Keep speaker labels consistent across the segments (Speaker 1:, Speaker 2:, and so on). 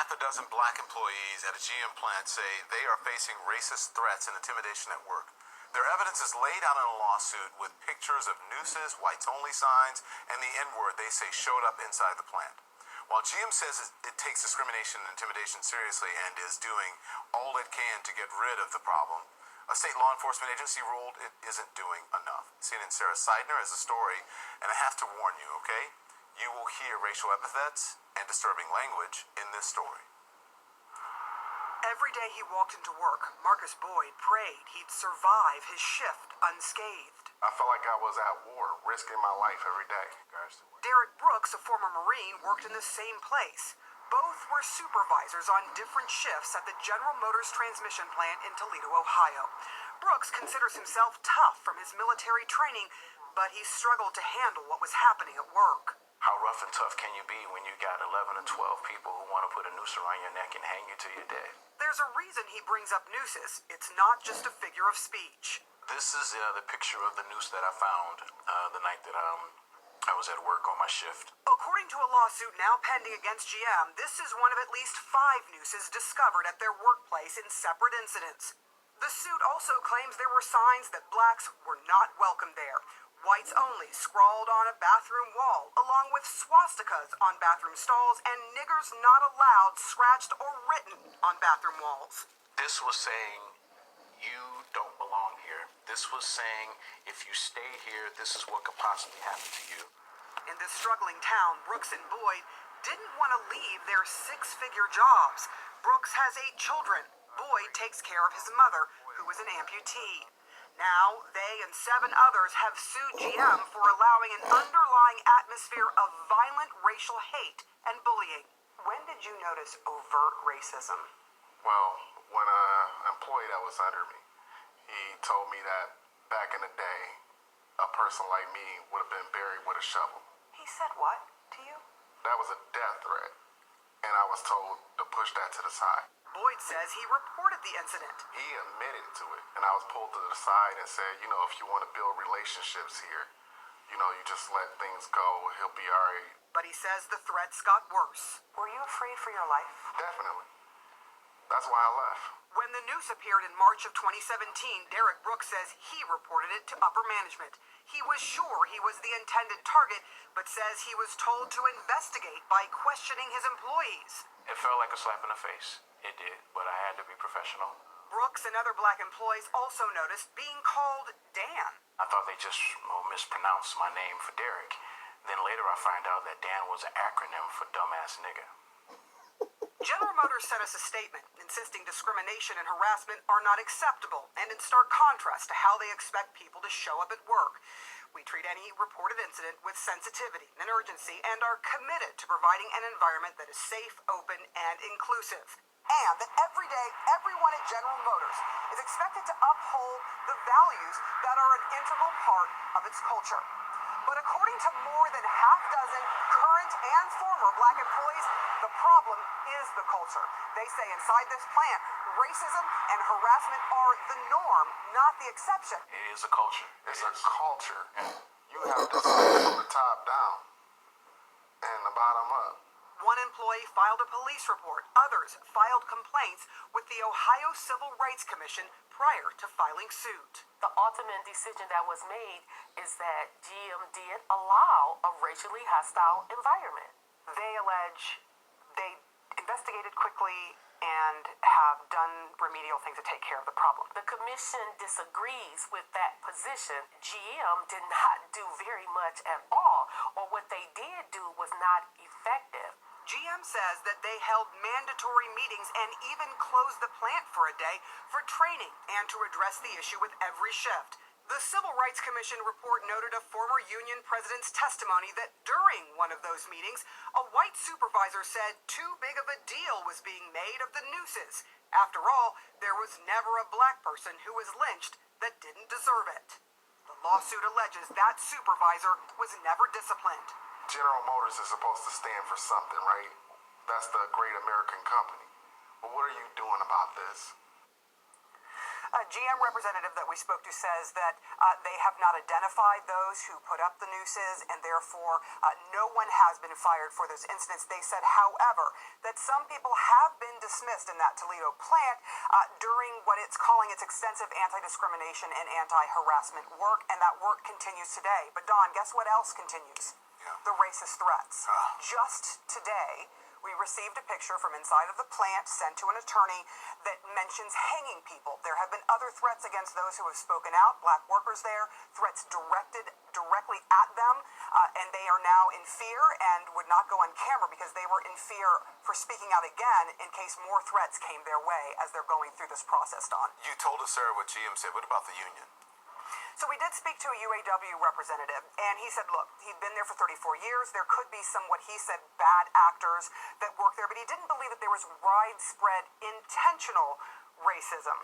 Speaker 1: half a dozen black employees at a GM plant say they are facing racist threats and intimidation at work. Their evidence is laid out in a lawsuit with pictures of nooses, whites-only signs, and the N-word they say showed up inside the plant. While GM says it takes discrimination and intimidation seriously and is doing all it can to get rid of the problem, a state law enforcement agency ruled it isn't doing enough. CNN's Sarah Seidner has a story, and I have to warn you, okay? You will hear racial epithets and disturbing language in this story.
Speaker 2: Every day he walked into work, Marcus Boyd prayed he'd survive his shift unscathed.
Speaker 3: I felt like I was at war, risking my life every day.
Speaker 2: Derek Brooks, a former Marine, worked in the same place. Both were supervisors on different shifts at the General Motors transmission plant in Toledo, Ohio. Brooks considers himself tough from his military training, but he struggled to handle what was happening at work.
Speaker 4: How rough and tough can you be when you got 11 or 12 people who want to put a noose around your neck and hang you till you're dead?
Speaker 2: There's a reason he brings up nooses. It's not just a figure of speech.
Speaker 4: This is the picture of the noose that I found the night that I was at work on my shift.
Speaker 2: According to a lawsuit now pending against GM, this is one of at least 5 nooses discovered at their workplace in separate incidents. The suit also claims there were signs that blacks were not welcome there. Whites only scrawled on a bathroom wall, along with swastikas on bathroom stalls and niggers not allowed scratched or written on bathroom walls.
Speaker 4: This was saying, you don't belong here. This was saying, if you stay here, this is what could possibly happen to you.
Speaker 2: In this struggling town, Brooks and Boyd didn't want to leave their 6-figure jobs. Brooks has 8 children. Boyd takes care of his mother, who was an amputee. Now, they and 7 others have sued GM for allowing an underlying atmosphere of violent racial hate and bullying. When did you notice overt racism?
Speaker 3: Well, when an employee that was under me, he told me that back in the day, a person like me would have been buried with a shovel.
Speaker 2: He said what to you?
Speaker 3: That was a death threat, and I was told to push that to the side.
Speaker 2: Boyd says he reported the incident.
Speaker 3: He admitted to it, and I was pulled to the side and said, if you want to build relationships here, you just let things go, he'll be all right.
Speaker 2: But he says the threats got worse. Were you afraid for your life?
Speaker 3: Definitely. That's why I left.
Speaker 2: When the noose appeared in March of 2017, Derek Brooks says he reported it to upper management. He was sure he was the intended target, but says he was told to investigate by questioning his employees.
Speaker 4: It felt like a slap in the face. It did, but I had to be professional.
Speaker 2: Brooks and other black employees also noticed being called Dan.
Speaker 4: I thought they just mispronounced my name for Derek. Then later I find out that Dan was an acronym for dumbass nigga.
Speaker 2: General Motors sent us a statement insisting discrimination and harassment are not acceptable and in stark contrast to how they expect people to show up at work. We treat any reported incident with sensitivity and urgency and are committed to providing an environment that is safe, open, and inclusive. And that every day, everyone at General Motors is expected to uphold the values that are an integral part of its culture. But according to more than half dozen current and former black employees, the problem is the culture. They say inside this plant, racism and harassment are the norm, not the exception.
Speaker 4: It is a culture.
Speaker 3: It's a culture. You have to start from the top down and the bottom up.
Speaker 2: One employee filed a police report. Others filed complaints with the Ohio Civil Rights Commission prior to filing suit.
Speaker 5: The ultimate decision that was made is that GM did allow a racially hostile environment.
Speaker 2: They allege they investigated quickly and have done remedial things to take care of the problem.
Speaker 5: The commission disagrees with that position. GM did not do very much at all, or what they did do was not effective.
Speaker 2: GM says that they held mandatory meetings and even closed the plant for a day for training and to address the issue with every shift. The Civil Rights Commission report noted a former union president's testimony that during one of those meetings, a white supervisor said too big of a deal was being made of the nooses. After all, there was never a black person who was lynched that didn't deserve it. The lawsuit alleges that supervisor was never disciplined.
Speaker 3: General Motors is supposed to stand for something, right? That's the great American company. But what are you doing about this?
Speaker 2: A GM representative that we spoke to says that they have not identified those who put up the nooses, and therefore no one has been fired for those incidents. They said, however, that some people have been dismissed in that Toledo plant during what it's calling its extensive anti-discrimination and anti-harassment work, and that work continues today. But Don, guess what else continues?
Speaker 1: Yeah.
Speaker 2: The racist threats. Just today, we received a picture from inside of the plant sent to an attorney that mentions hanging people. There have been other threats against those who have spoken out, black workers there, threats directed directly at them, and they are now in fear and would not go on camera because they were in fear for speaking out again in case more threats came their way as they're going through this process, Don.
Speaker 1: You told us, Sarah, what GM said. What about the union?
Speaker 2: So we did speak to a UAW representative, and he said, look, he'd been there for 34 years. There could be some, what he said, bad actors that work there, but he didn't believe that there was widespread intentional racism.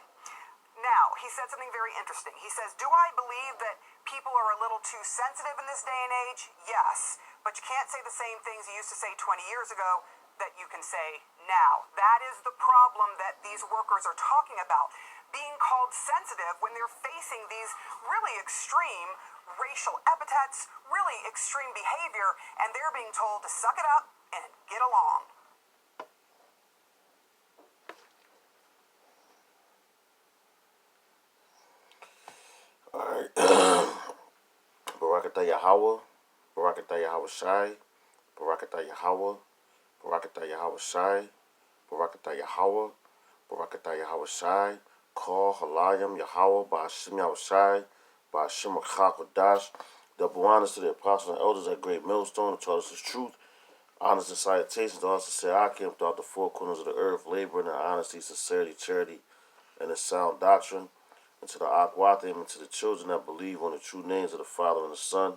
Speaker 2: Now, he said something very interesting. He says, do I believe that people are a little too sensitive in this day and age? Yes, but you can't say the same things you used to say 20 years ago that you can say now. That is the problem that these workers are talking about. Being called sensitive when they're facing these really extreme racial epithets, really extreme behavior, and they're being told to suck it up and get along.
Speaker 6: Alright. Barakatah Yahweh, Barakatah Yahweh Shai, Barakatah Yahweh, Barakatah Yahweh Shai, Barakatah Yahweh, Barakatah Yahweh Shai, Call Halayim Yahweh, Ba'ashim Yahweh Shai, Ba'ashim Achakodash. Double honors to the apostles and elders at Great Millstone, who taught us his truth. Honors and salutations to us to say I came throughout the four corners of the earth, laboring in honesty, sincerity, charity, and in sound doctrine. And to the Akwatim and to the children that believe on the true names of the Father and the Son,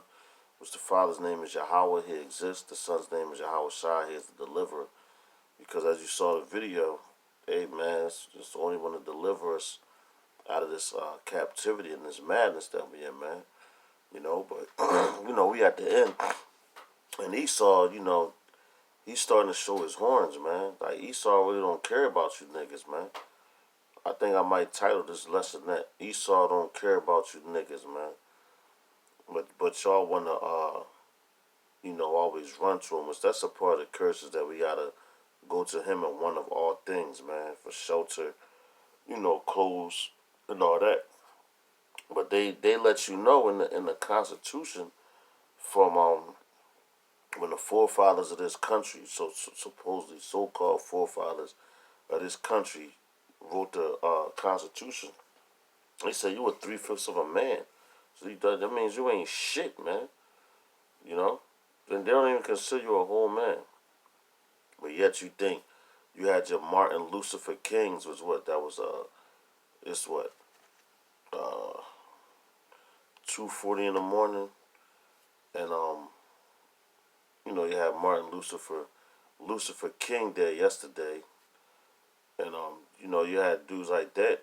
Speaker 6: which the Father's name is Yahweh, he exists. The Son's name is Yahweh Shai, he is the deliverer. Because as you saw the video, hey man, it's the only one to deliver us out of this captivity and this madness that we in, man. You know, but, you know, we at the end. And Esau, you know, he's starting to show his horns, man. Like, Esau really don't care about you niggas, man. I think I might title this lesson that Esau don't care about you niggas, man. But y'all want to, you know, always run to him. That's a part of the curses that we got to go to him in one of all things, man, for shelter, you know, clothes and all that. But they let you know in the Constitution from when the forefathers of this country, so supposedly so-called forefathers of this country, wrote the Constitution. They said you were 3/5 of a man, so that means you ain't shit, man. You know, then they don't even consider you a whole man. But yet you think you had your Martin Lucifer Kings was what that was it's what 2:40 in the morning, and you know, you had Martin Lucifer King Day yesterday, and you know, you had dudes like that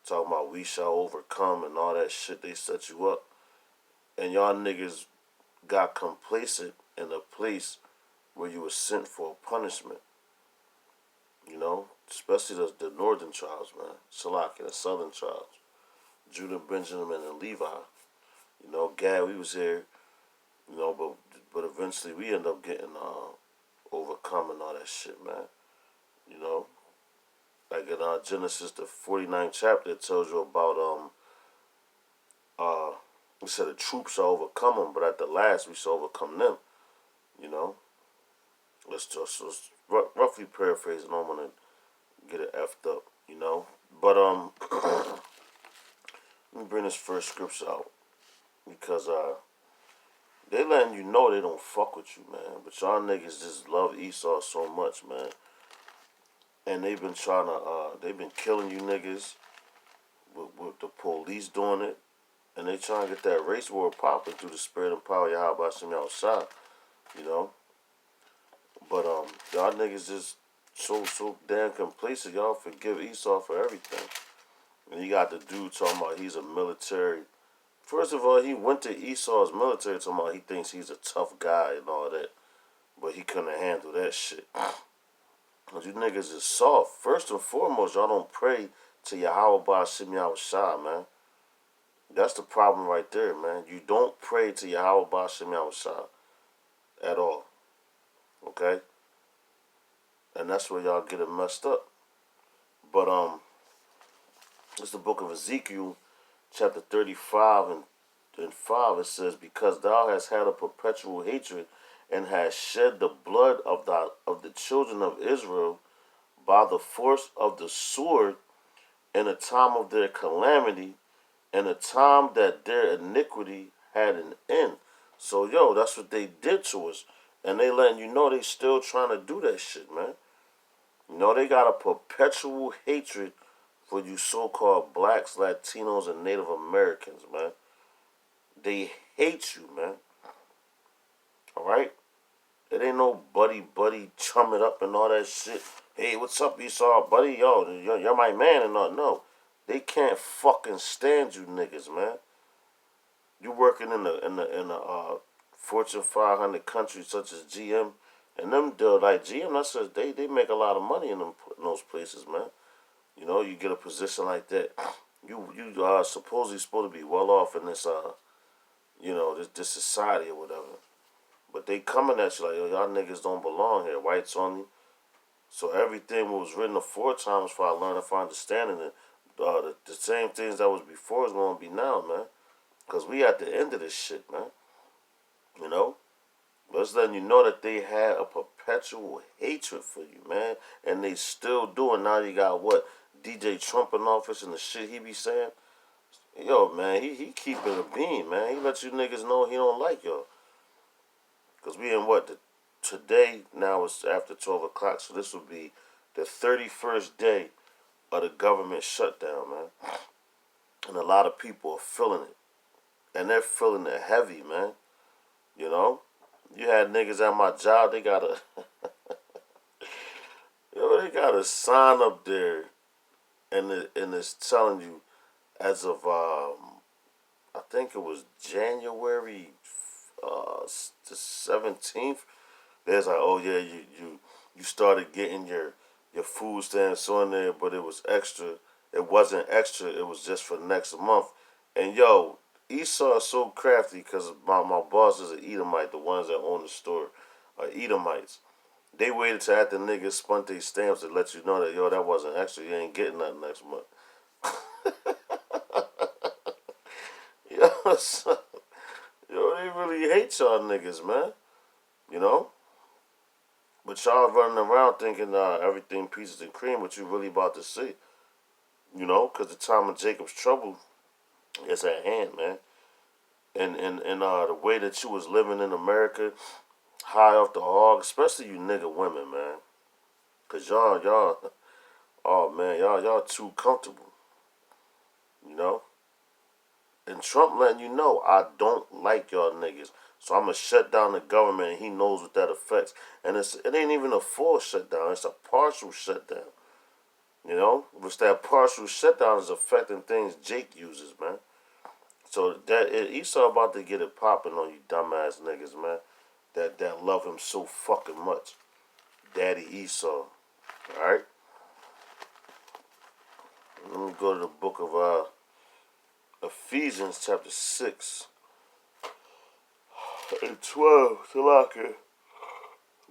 Speaker 6: talking about we shall overcome and all that shit. They set you up, and y'all niggas got complacent in a place where you were sent for a punishment. You know, especially the northern tribes, man, Salak and the southern tribes, Judah, Benjamin, and Levi. You know, Gad, we was here. You know, but eventually we end up getting overcome and all that shit, man. You know, like in Genesis, the 49th chapter, it tells you about it said the troops shall overcome them, but at the last we shall overcome them. You know, let's just roughly paraphrasing. I don't want to get it effed up, you know. But let me bring this first scripture out because they letting you know they don't fuck with you, man. But y'all niggas just love Esau so much, man. And they've been trying to, they've been killing you niggas with the police doing it. And they trying to get that race war popping through the spirit and power of Yahweh Hashem outside, you know. But y'all niggas just so damn complacent. Y'all forgive Esau for everything. And you got the dude talking about he's a military. First of all, he went to Esau's military talking about he thinks he's a tough guy and all that. But he couldn't handle that shit. Cause you niggas is soft. First and foremost, y'all don't pray to Yahweh Ba'Shem Yahushua, man. That's the problem right there, man. You don't pray to Yahweh Ba'Shem Yahushua at all. Okay? And that's where y'all get it messed up. But it's the book of Ezekiel, chapter 35 and 5. It says, because thou hast had a perpetual hatred and hast shed the blood of the children of Israel by the force of the sword in the time of their calamity, in the time that their iniquity had an end. So, yo, that's what they did to us. And they letting you know they still trying to do that shit, man. You know, they got a perpetual hatred for you so-called blacks, Latinos, and Native Americans, man. They hate you, man. All right? It ain't no buddy, chum it up and all that shit. Hey, what's up, Esau, buddy? Yo, you're my man and all. No. They can't fucking stand you niggas, man. You working in the Fortune 500 countries such as GM, and them like GM, that's just, they make a lot of money in those places, man. You know, you get a position like that, you supposedly supposed to be well off in this you know, this society or whatever. But they coming at you like, yo, y'all niggas don't belong here, whites only. So everything was written 4 times for I learned, if I understanding it. The same things that was before is going to be now, man. Because we at the end of this shit, man. You know? But it's letting you know that they had a perpetual hatred for you, man. And they still do it. Now you got what? DJ Trump in office and the shit he be saying. Yo, man, he keeping a beam, man. He let you niggas know he don't like y'all. Because we in what? Today, now it's after 12 o'clock. So this will be the 31st day of the government shutdown, man. And a lot of people are feeling it. And they're feeling it heavy, man. You know? You had niggas at my job, they got a they got a sign up there and it's telling you as of I think it was January the 17th, there's like, oh yeah, you started getting your food stamps on there, but it was extra. It wasn't extra, it was just for next month. And yo, Esau is so crafty because my boss is an Edomite. The ones that own the store are Edomites. They waited till after niggas spun their stamps to let you know that, yo, that wasn't extra. You ain't getting nothing next month. Yo, son, yo, they really hate y'all niggas, man. You know? But y'all running around thinking everything peaches and cream, what you really about to see. You know? Because the time of Jacob's trouble is at hand, man. And the way that you was living in America, high off the hog, especially you nigga women, man. Cause y'all, oh man, y'all too comfortable. You know? And Trump letting you know, I don't like y'all niggas. So I'm gonna shut down the government, and he knows what that affects. And it ain't even a full shutdown, it's a partial shutdown. You know? Which that partial shutdown is affecting things Jake uses, man. So Esau about to get it popping on you dumbass niggas, man. That love him so fucking much. Daddy Esau. Alright? Let me go to the book of Ephesians chapter 6 and 12 to lock it.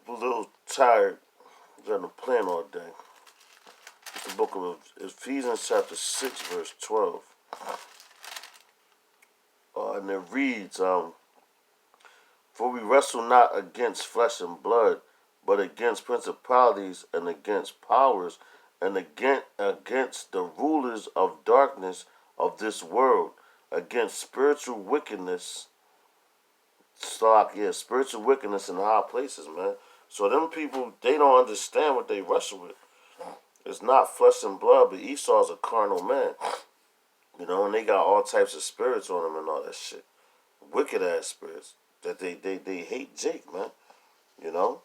Speaker 6: I'm a little tired. Got to plan all day. It's the book of Ephesians chapter 6 verse 12. And it reads, for we wrestle not against flesh and blood, but against principalities and against powers and against the rulers of darkness of this world, against spiritual wickedness. Spiritual wickedness in high places, man. So them people, they don't understand what they wrestle with. It's not flesh and blood, but Esau's a carnal man. You know, and they got all types of spirits on them and all that shit. Wicked ass spirits. That they hate Jake, man. You know?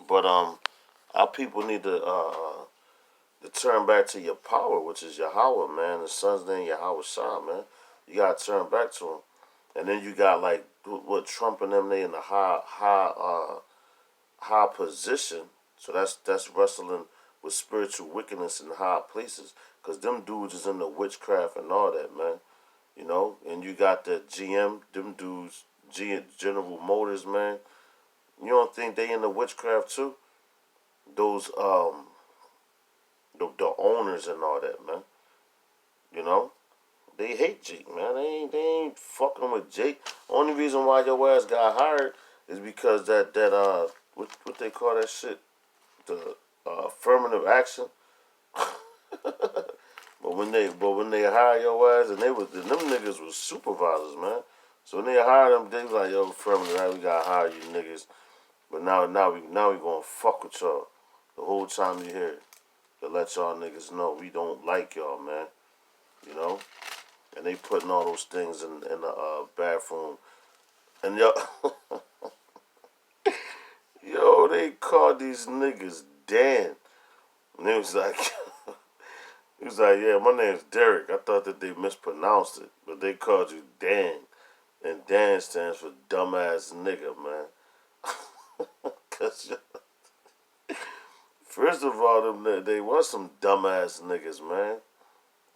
Speaker 6: But our people need to turn back to your power, which is Yahweh, man. The son's name Yahweh Shah, man. You gotta turn back to him. And then you got like what Trump and them, they in the high position. So that's wrestling with spiritual wickedness in high places. Because them dudes is in the witchcraft and all that, man. You know? And you got the GM, them dudes, General Motors, man. You don't think they in the witchcraft too? Those, the owners and all that, man. You know? They hate Jake, man. They ain't fucking with Jake. Only reason why your ass got hired is because that what they call that shit? The affirmative action. But when they hire your ass, and them niggas was supervisors, man. So when they hired them, they was like, yo, affirmative action, we gotta hire you niggas. But now we gonna fuck with y'all the whole time you here to let y'all niggas know we don't like y'all, man. You know. And they putting all those things in the bathroom. And yo, they called these niggas Dan. And he was like, yeah, my name's Derek. I thought that they mispronounced it, but they called you Dan. And Dan stands for dumbass nigga, man. Cause first of all, they were some dumbass niggas, man.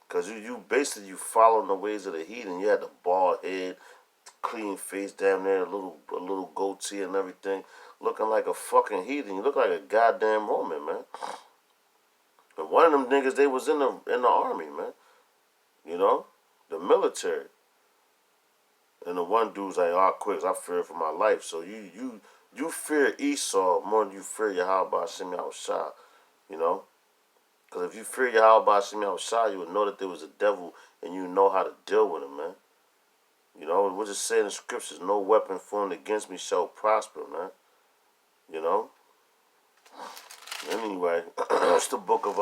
Speaker 6: Cause you basically you following the ways of the heathen. You had the bald head, clean face, damn near a little goatee and everything, looking like a fucking heathen. You look like a goddamn Roman, man. And one of them niggas, they was in the army, man. You know, the military. And the one dude's like, oh, quick, I fear for my life. So you fear Esau more than you fear Yahweh Hashem Yahushua, you know. Because if you fear Yahweh Hashem Yahushua, you would know that there was a devil and you know how to deal with him, man. You know, we're just saying in the scriptures, no weapon formed against me shall prosper, man. You know? Anyway, it's the book of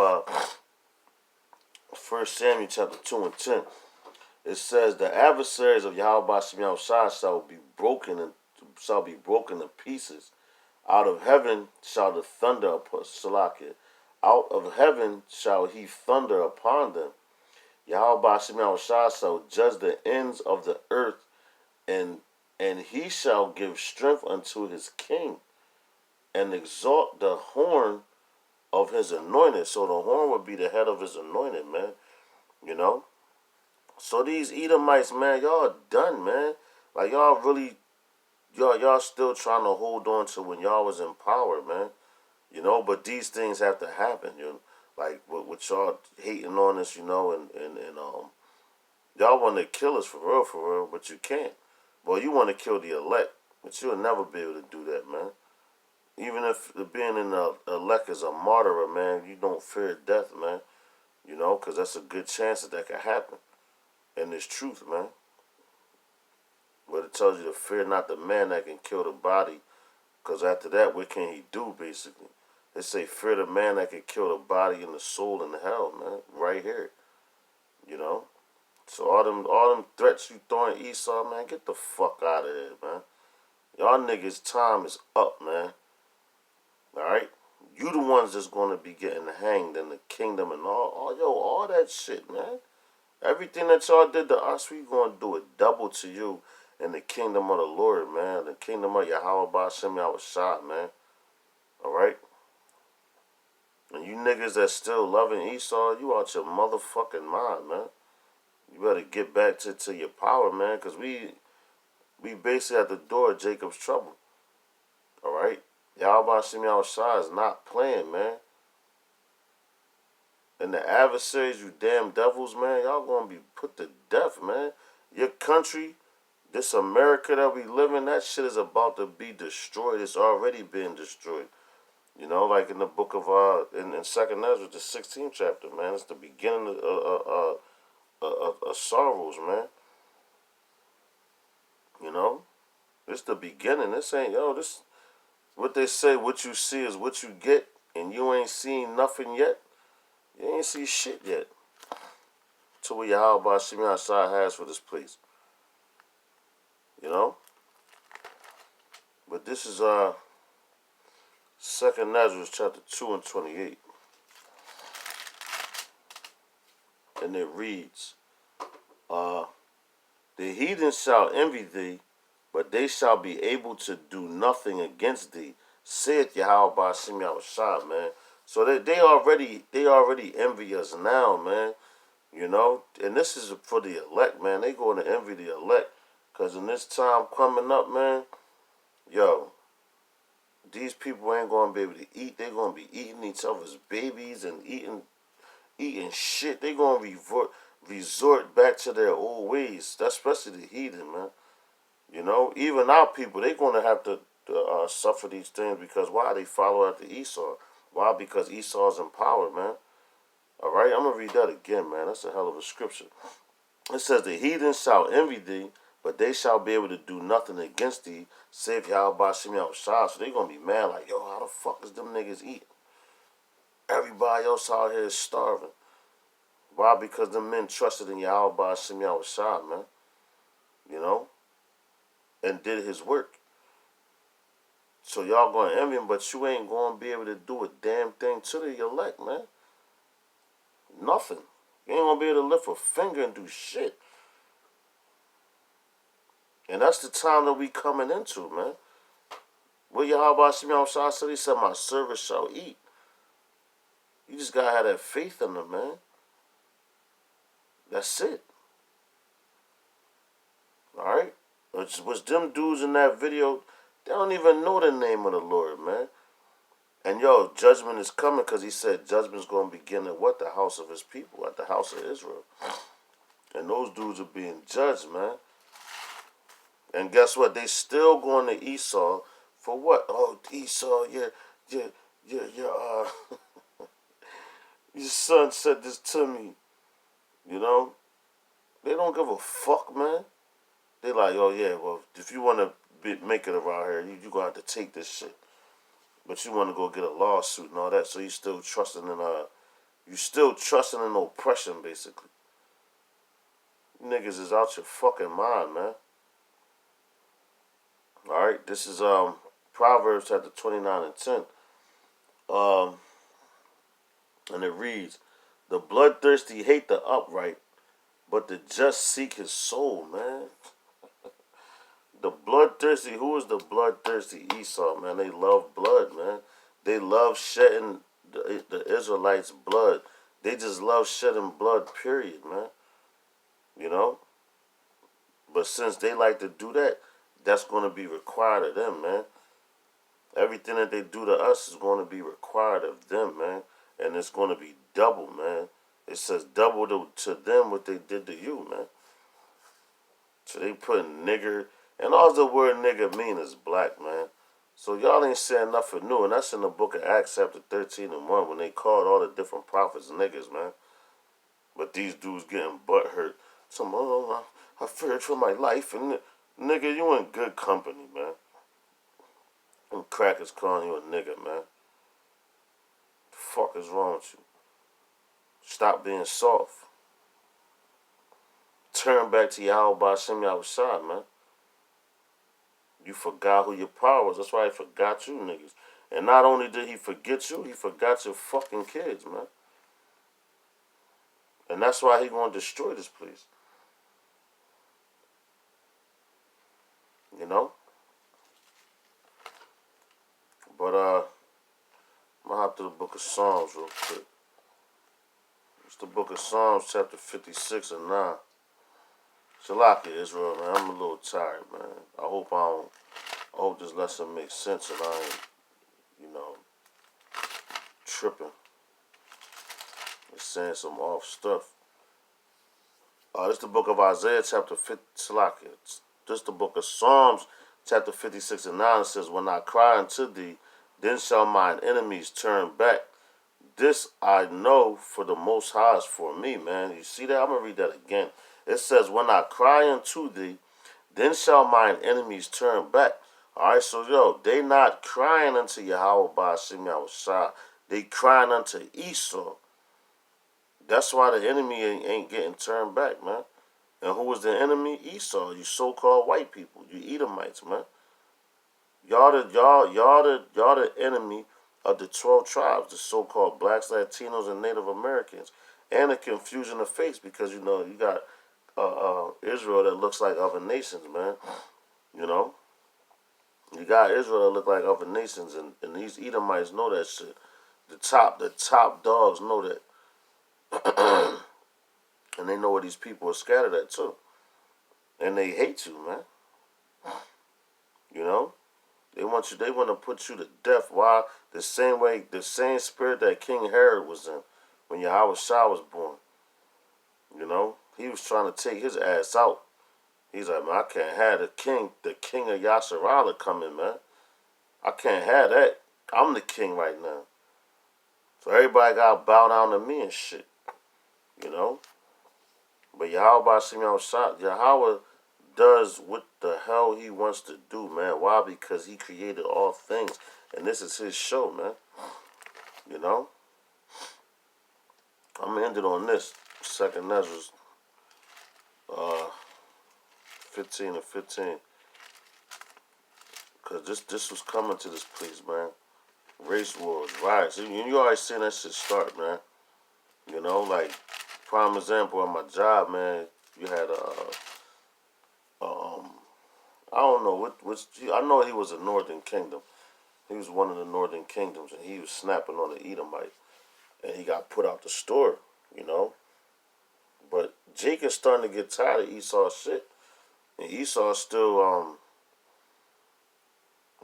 Speaker 6: 1 Samuel chapter 2 and 10. It says, the adversaries of Yahweh Hashem Yahushua shall be broken to pieces. Out of heaven shall the thunder upon Salakia. Out of heaven shall he thunder upon them. Yahweh Hashem Yahushua shall judge the ends of the earth, and he shall give strength unto his king, and exalt the horn of his anointed. So the horn would be the head of his anointed, man. You know? So these Edomites, man, y'all done, man. Like y'all really, y'all still trying to hold on to when y'all was in power, man. You know, but these things have to happen, you know. Like with y'all hating on us, you know, and y'all want to kill us for real, but you can't. Well, you want to kill the elect, but you'll never be able to do that, man. Even if being in the elect is a martyr, man, you don't fear death, man. You know, because that's a good chance that could happen. And it's truth, man. But it tells you to fear not the man that can kill the body, because after that, what can he do, basically? They say fear the man that can kill the body and the soul in hell, man. Right here. You know? So all them threats you throwing Esau, man, get the fuck out of here, man. Y'all niggas' time is up, man. Alright? You the ones that's gonna be getting hanged in the kingdom and all that shit, man. Everything that y'all did to us, we gonna do it double to you in the kingdom of the Lord, man. The kingdom of Yahweh Ba'Shem Yahushua, man. Alright? And you niggas that still loving Esau, you out your motherfucking mind, man. You better get back to your power, man, because we basically at the door of Jacob's trouble. Alright? Yahweh Hashem Yahushua is not playing, man. And the adversaries, you damn devils, man, y'all gonna be put to death, man. Your country, this America that we live in, that shit is about to be destroyed. It's already been destroyed. You know, like in the book of, in 2nd Ezra, the 16th chapter, man. It's the beginning of sorrows, man. You know? It's the beginning. This ain't, this, what they say, what you see is what you get, and you ain't seen nothing yet. You ain't see shit yet. To what Yahweh Hashem Yahushua has for this place. You know? But this is, 2nd Ezra chapter 2 and 28. And it reads, the heathen shall envy thee, but they shall be able to do nothing against thee, saith Yahweh Hashem Yahushua, man. So they already envy us now, man. You know, and this is for the elect, man. They going to envy the elect, cause in this time coming up, man, yo, these people ain't gonna be able to eat. They gonna be eating each other's babies and eating shit. They gonna resort back to their old ways. That's especially the heathen, man. You know, even our people, they gonna have to suffer these things because why? They follow after Esau. Why? Because Esau's in power, man. All right, I'm gonna read that again, man. That's a hell of a scripture. It says, "The heathen shall envy thee, but they shall be able to do nothing against thee, save Yahweh Shem Shah." So they gonna be mad, like, yo, how the fuck is them niggas eating? Everybody else out here is starving. Why? Because them men trusted in Yahweh Shem Shah, man. You know, and did his work. So y'all gonna envy him, but you ain't gonna be able to do a damn thing to the elect, man. Nothing. You ain't gonna be able to lift a finger and do shit. And that's the time that we coming into, man. What Yahweh Shem Shah said, he said, my servant shall eat. You just gotta have that faith in them, man. That's it. Alright? Which them dudes in that video, they don't even know the name of the Lord, man. And yo, judgment is coming because he said judgment's going to begin at what? The house of his people, at the house of Israel. And those dudes are being judged, man. And guess what? They still going to Esau for what? Oh, Esau, your your son said this to me. You know? They don't give a fuck, man. They like, oh yeah, well, if you want to make it around here, you going to have to take this shit. But you want to go get a lawsuit and all that, so you still trusting in oppression, basically. Niggas is out your fucking mind, man. Alright, this is Proverbs chapter 29 and 10. And it reads, "The bloodthirsty hate the upright, but the just seek his soul," man. The bloodthirsty, who is the bloodthirsty? Esau, man. They love blood, man. They love shedding the Israelites' blood. They just love shedding blood, period, man. You know? But since they like to do that, that's going to be required of them, man. Everything that they do to us is going to be required of them, man. And it's going to be double, man. It says double to them what they did to you, man. So they put nigger, and all the word nigger mean is black, man. So y'all ain't saying nothing new, and that's in the book of Acts chapter 13 and 1 when they called all the different prophets niggas, man. But these dudes getting butt hurt. Some, oh, I feared for my life, and nigga, you in good company, man. Them crackers calling you a nigga, man. The fuck is wrong with you? Stop being soft. Turn back to Yahweh Shem Yahushua, man. You forgot who your power was. That's why he forgot you niggas. And not only did he forget you, he forgot your fucking kids, man. And that's why he gonna destroy this place. You know? But I'm gonna hop to the book of Psalms real quick. It's the book of Psalms, chapter 56 and 9. Shalaka, Israel, man. I'm a little tired, man. I hope this lesson makes sense and I ain't, tripping. It's saying some off stuff. This is the book of Isaiah, chapter 50. Shalaka. This is the book of Psalms, chapter 56 and 9. It says, "When I cry unto thee, then shall mine enemies turn back. This I know, for the Most High is for me," man. You see that? I'm going to read that again. It says, "When I cry unto thee, then shall mine enemies turn back." Alright, so yo, they not crying unto Yahweh by Shem Yahushua. They crying unto Esau. That's why the enemy ain't getting turned back, man. And who was the enemy? Esau, you so-called white people, you Edomites, man. Y'all the enemy of the 12 tribes, the so-called blacks, Latinos, and Native Americans. And the confusion of face because, you got Israel that looks like other nations, man. You know? You got Israel that look like other nations, and these Edomites know that shit. The top dogs know that. And they know where these people are scattered at too. And they hate you, man. You know? They want to put you to death. Why? The same spirit that King Herod was in when Yahweh Shah was born. You know? He was trying to take his ass out. He's like, man, I can't have the king of Yasharala coming, man. I can't have that. I'm the king right now. So everybody gotta bow down to me and shit. You know? But Yahweh does what the hell he wants to do, man. Why? Because he created all things. And this is his show, man. You know? I'm gonna end it on this. Second Ezra 15 and 15. Cause this was coming to this place, man. Race wars, riots. You already seen that shit start, man. You know, like prime example on my job, man. You had I don't know which I know he was a Northern Kingdom. He was one of the Northern Kingdoms, and he was snapping on the Edomite, and he got put out the store. You know, but Jacob's starting to get tired of Esau's shit, and Esau's still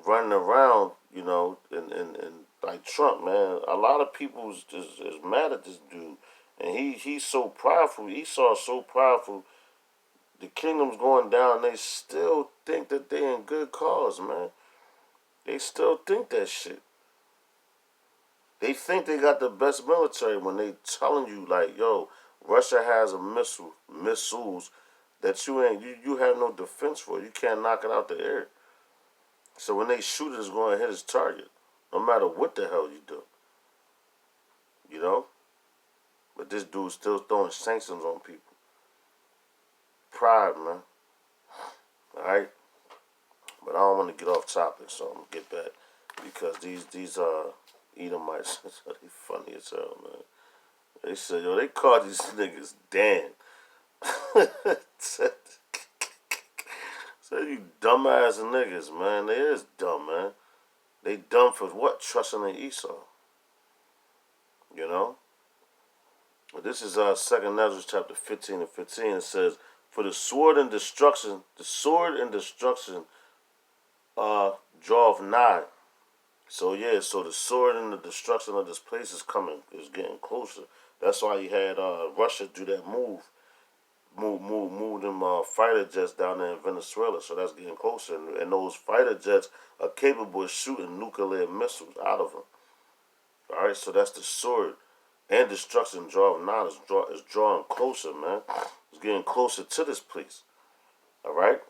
Speaker 6: running around, you know, and like Trump, man. A lot of people is mad at this dude, and he's so prideful. Esau's so prideful. The kingdom's going down. They still think that they in good cause, man. They still think that shit. They think they got the best military when they telling you like, yo, Russia has a missiles that you have no defense for. You can't knock it out the air. So when they shoot it, it's going to hit its target, no matter what the hell you do. You know? But this dude's still throwing sanctions on people. Pride, man. Alright? But I don't want to get off topic, so I'm going to get back. Because these Edomites, they funny as hell, man. They said, yo, they called these niggas Dan. Said you dumbass niggas, man. They is dumb, man. They dumb for what? Trusting in Esau. You know? But this is 2nd Ezra chapter 15 and 15. It says, for the sword and destruction draweth nigh. So yeah, so the sword and the destruction of this place is getting closer. That's why he had Russia do that move them fighter jets down there in Venezuela. So that's getting closer, and those fighter jets are capable of shooting nuclear missiles out of them. All right, so that's the sword and destruction drawing nigh. Is drawing closer, man. It's getting closer to this place. All right.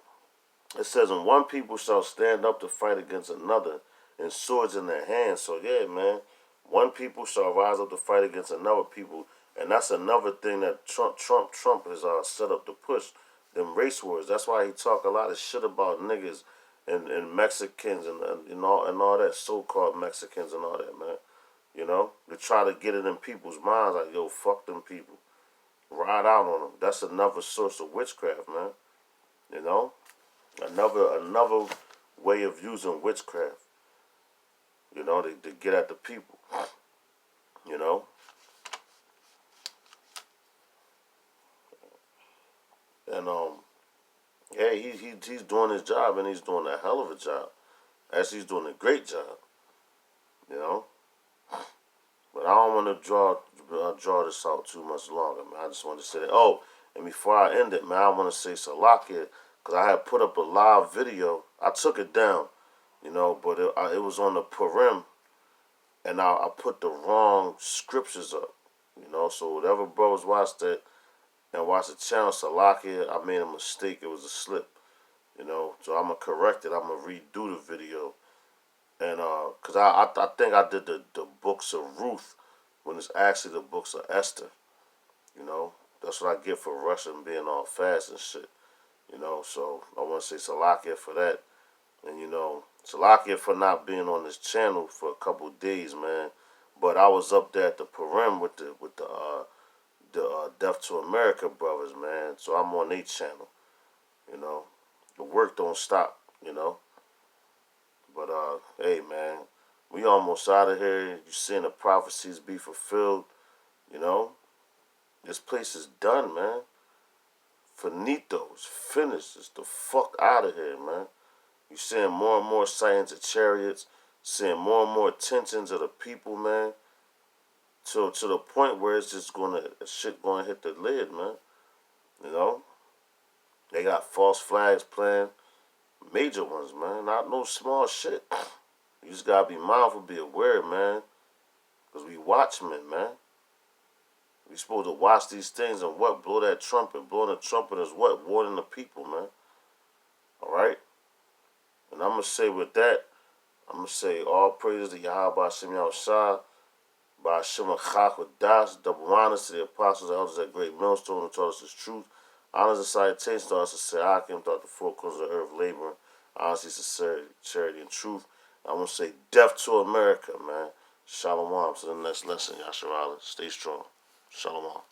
Speaker 6: It says, and one people shall stand up to fight against another, and swords in their hands. So yeah, man, one people shall rise up to fight against another people, and that's another thing that Trump has set up to push them race wars. That's why he talk a lot of shit about niggas and Mexicans and all that so-called Mexicans and all that, man. You know, to try to get it in people's minds like, yo, fuck them people, ride out on them. That's another source of witchcraft, man. You know, another way of using witchcraft. You know, to get at the people. You know. And yeah, he's doing his job, and he's doing a hell of a job. Actually, he's doing a great job. You know. But I don't want to draw this out too much longer, man. I just want to say that. Oh, and before I end it, man, I want to say Salakia, because I had put up a live video. I took it down, you know, but it was on the Purim, and I put the wrong scriptures up, you know. So whatever brothers watched that and watched the channel, Salakia, I made a mistake. It was a slip, you know. So I'm going to correct it. I'm going to redo the video. And because I think I did the books of Ruth when it's actually the books of Esther. You know, that's what I get for Russian being all fast and shit. You know, so I want to say Salakia for that. And, you know, Salakia for not being on this channel for a couple of days, man. But I was up there at the Purim with the Death to America brothers, man. So I'm on their channel. You know, the work don't stop, you know. But hey, man, we almost out of here. You seeing the prophecies be fulfilled. You know, this place is done, man. Finito, it's finished. It's the fuck out of here, man. You seeing more and more sightings of chariots, seeing more and more attentions of the people, man. To the point where it's just shit gonna hit the lid, man. You know, they got false flags playing, major ones, man. Not no small shit. You just gotta be mindful, be aware, man. Cause we watchmen, man. We supposed to watch these things and what? Blow that trumpet. Blowing the trumpet is what? Warning the people, man. Alright? And I'm going to say with that, I'm going to say all praises to Yahweh Hashem Yahushua, by Hashem Achak with Das, double honors to the apostles and elders at Great Millstone who taught us this truth. Honors and salutations to us to say Akim throughout the four corners of the earth, laboring, honesty, sincerity, charity, and truth. I'm going to say death to America, man. Shalom to the next lesson, Yasharala. Stay strong. Shalom.